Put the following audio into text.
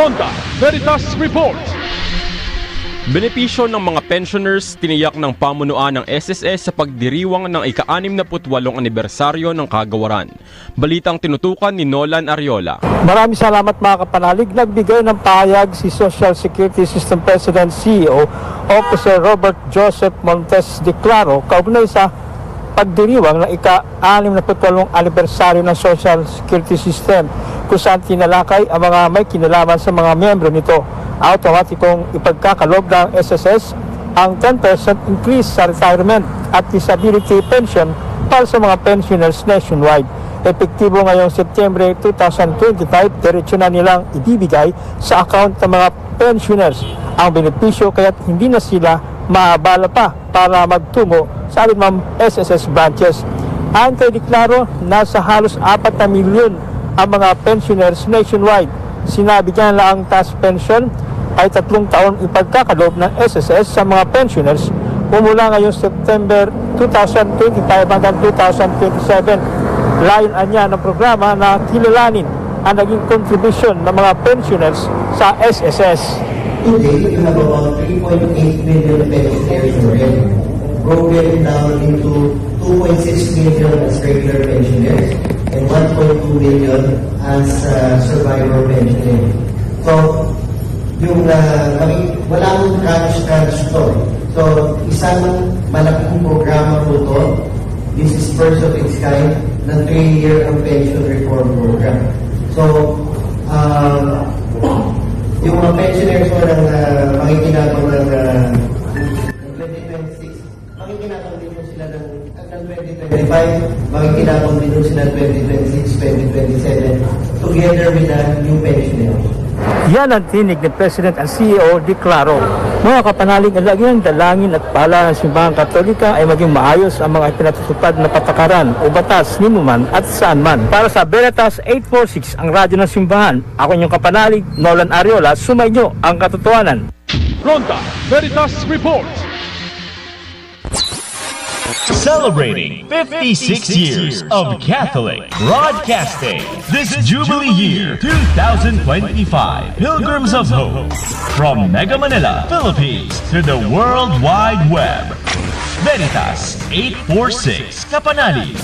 Ronda Veritas Report. Benepisyo ng mga pensioners tiniyak ng pamunuan ng SSS sa pagdiriwang ng ika-68 anibersaryo ng kagawaran. Balitang tinutukan ni Nolan Ariola. Maraming salamat mga kapanalig. Nagbigay ng pahayag si Social Security System President CEO Officer Robert Joseph Montes de Claro kaugnay sa pagdiriwang ng ika-68 anibersaryo ng Social Security System kung saan tinalakay ang mga may kinalaman sa mga miyembro nito. Automatikong ipagkakalob ng SSS ang 10% increase sa retirement at disability pension para sa mga pensioners nationwide. Epektibo ngayong Setyembre 2025, diretsyo na nilang ibibigay sa account ng mga pensioners ang benepisyo kaya't hindi na sila maabala pa para magtungo sa alinmang SSS branches. Ayon kay Declaro, nasa halos 4 na milyon ang mga pensioners nationwide. Sinabi niya na ang tax pension ay 3 taon ipagkakalob ng SSS sa mga pensioners mula ngayong September 2025 hanggang 2027. Layon niya ng programa na kilalanin ang naging contribution ng mga pensioners sa SSS. Today, you have about 3.8 million pensioners already, broken down into 2.6 million as regular pensioners and 1.2 million as survivor pensioners. So, yung wala akong crunch to. So, isang malaking programa po to. This is first of its kind na 3-year pension reform program. So, yung mga pensioners ko ng makikinabang ng 2026, makikinabang din po sila ng 2025, makikinabang din po sila 2026, 2027, together with the new pensioners. Yan ang tinig ni President at CEO Declaro. Mga kapanalig, ang lagi ng dalangin at pala ng Simbahang Katolika ay maging maayos ang mga ipinatutupad na patakaran o batas ni numan at saan man. Para sa Veritas 846, ang radyo ng Simbahan, ako inyong kapanalig, Nolan Ariola, sumainyo ang katotohanan. Ronda Veritas Report. Celebrating 56 years of Catholic Broadcasting. This Jubilee Year 2025, Pilgrims of Hope. From Mega Manila, Philippines to the World Wide Web. Veritas 846 Kapanali.